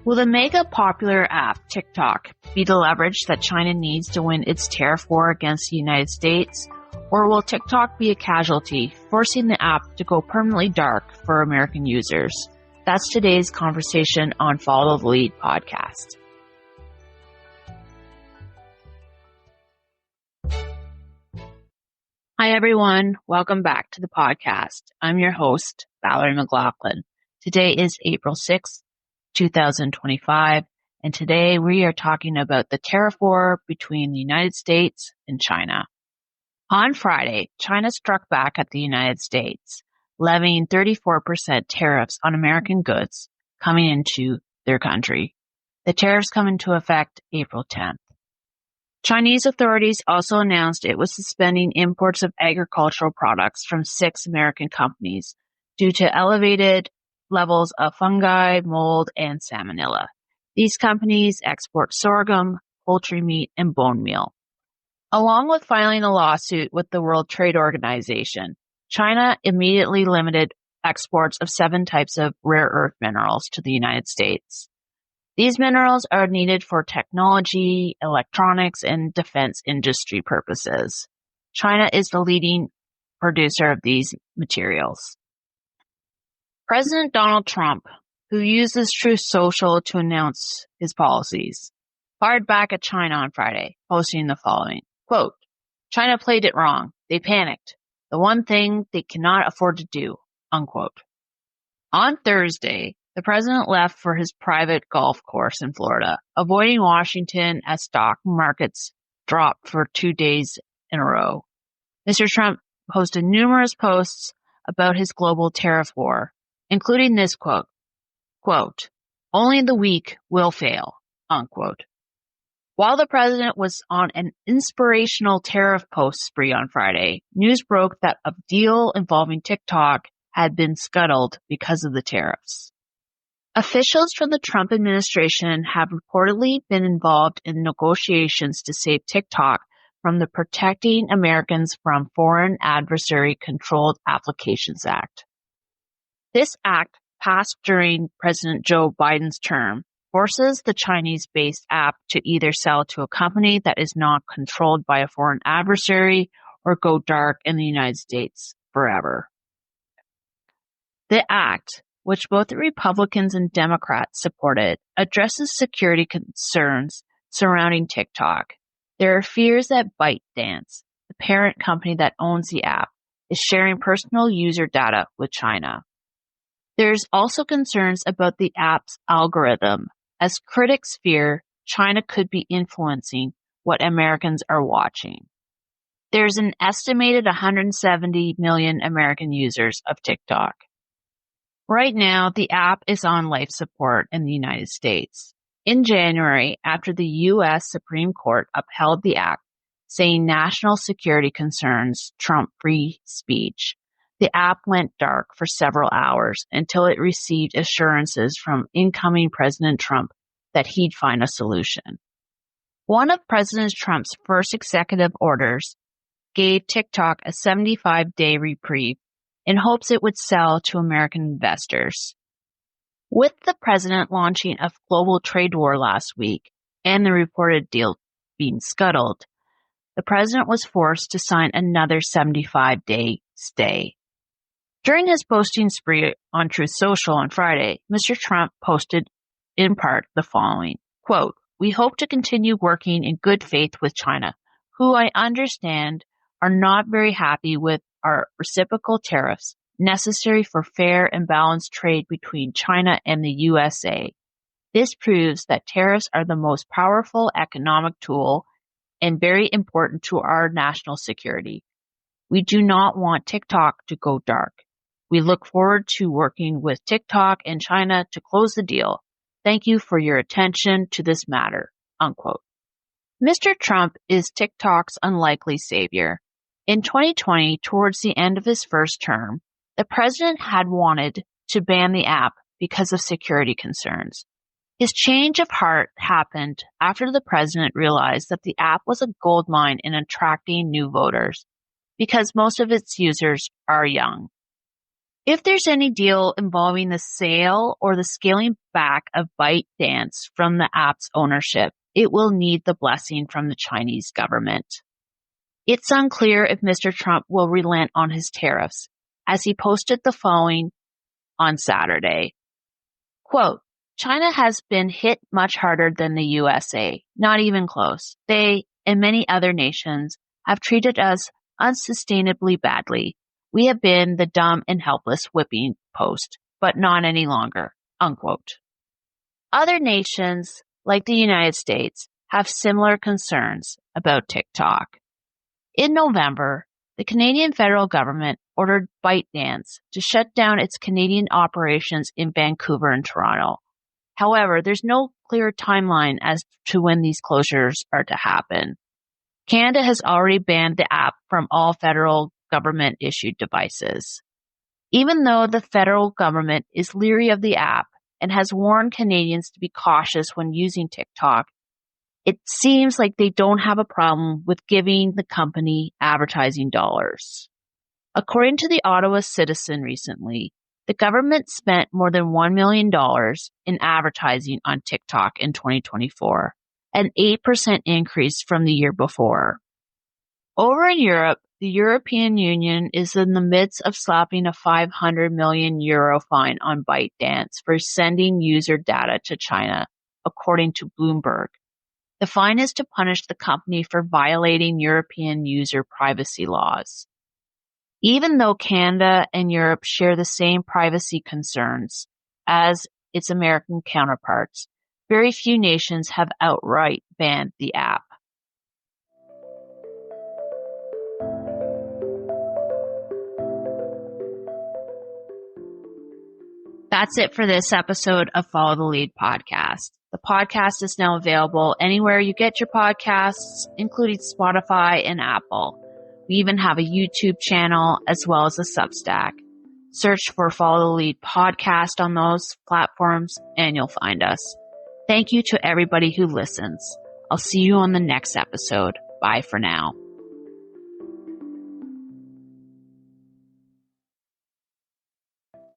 Will the mega popular app TikTok be the leverage that China needs to win its tariff war against the United States? Or will TikTok be a casualty, forcing the app to go permanently dark for American users? That's today's conversation on Follow the Lead podcast. Hi, everyone. Welcome back to the podcast. I'm your host, Valerie McLaughlin. Today is April 6th, 2025, and today we are talking about the tariff war between the United States and China. On Friday, China struck back at the United States, levying 34% tariffs on American goods coming into their country. The tariffs come into effect April 10th. Chinese authorities also announced it was suspending imports of agricultural products from 6 American companies due to elevated levels of fungi, mold, and salmonella. These companies export sorghum, poultry meat, and bone meal. Along with filing a lawsuit with the World Trade Organization, China immediately limited exports of 7 types of rare earth minerals to the United States. These minerals are needed for technology, electronics, and defense industry purposes. China is the leading producer of these materials. President Donald Trump, who uses Truth Social to announce his policies, fired back at China on Friday, posting the following, quote, "China played it wrong. They panicked. The one thing they cannot afford to do," unquote. On Thursday, the president left for his private golf course in Florida, avoiding Washington as stock markets dropped for 2 days in a row. Mr. Trump posted numerous posts about his global tariff war, including this quote, "Only the weak will fail," unquote. While the president was on an inspirational tariff post spree on Friday, news broke that a deal involving TikTok had been scuttled because of the tariffs. Officials from the Trump administration have reportedly been involved in negotiations to save TikTok from the Protecting Americans from Foreign Adversary Controlled Applications Act. This act, passed during President Joe Biden's term, forces the Chinese-based app to either sell to a company that is not controlled by a foreign adversary or go dark in the United States forever. The act, which both the Republicans and Democrats supported, addresses security concerns surrounding TikTok. There are fears that ByteDance, the parent company that owns the app, is sharing personal user data with China. There's also concerns about the app's algorithm, as critics fear China could be influencing what Americans are watching. There's an estimated 170 million American users of TikTok. Right now, the app is on life support in the United States. In January, after the U.S. Supreme Court upheld the act, saying national security concerns trump free speech, the app went dark for several hours until it received assurances from incoming President Trump that he'd find a solution. One of President Trump's first executive orders gave TikTok a 75-day reprieve in hopes it would sell to American investors. With the president launching a global trade war last week and the reported deal being scuttled, the president was forced to sign another 75-day stay. During his posting spree on Truth Social on Friday, Mr. Trump posted in part the following, quote, "We hope to continue working in good faith with China, who I understand are not very happy with our reciprocal tariffs necessary for fair and balanced trade between China and the USA. This proves that tariffs are the most powerful economic tool and very important to our national security. We do not want TikTok to go dark. We look forward to working with TikTok and China to close the deal. Thank you for your attention to this matter," unquote. Mr. Trump is TikTok's unlikely savior. In 2020, towards the end of his first term, the president had wanted to ban the app because of security concerns. His change of heart happened after the president realized that the app was a goldmine in attracting new voters because most of its users are young. If there's any deal involving the sale or the scaling back of ByteDance from the app's ownership, it will need the blessing from the Chinese government. It's unclear if Mr. Trump will relent on his tariffs, as he posted the following on Saturday. Quote, China has been hit much harder than the USA, not even close. They and many other nations have treated us unsustainably badly. We have been the dumb and helpless whipping post, but not any longer, unquote. Other nations, like the United States, have similar concerns about TikTok. In November, the Canadian federal government ordered ByteDance to shut down its Canadian operations in Vancouver and Toronto. However, there's no clear timeline as to when these closures are to happen. Canada has already banned the app from all federal government-issued devices. Even though the federal government is leery of the app and has warned Canadians to be cautious when using TikTok, it seems like they don't have a problem with giving the company advertising dollars. According to the Ottawa Citizen recently, the government spent more than $1 million in advertising on TikTok in 2024, an 8% increase from the year before. Over in Europe, the European Union is in the midst of slapping a €500 million fine on ByteDance for sending user data to China, according to Bloomberg. The fine is to punish the company for violating European user privacy laws. Even though Canada and Europe share the same privacy concerns as its American counterparts, very few nations have outright banned the app. That's it for this episode of Follow the Lead podcast. The podcast is now available anywhere you get your podcasts, including Spotify and Apple. We even have a YouTube channel as well as a Substack. Search for Follow the Lead podcast on those platforms and you'll find us. Thank you to everybody who listens. I'll see you on the next episode. Bye for now.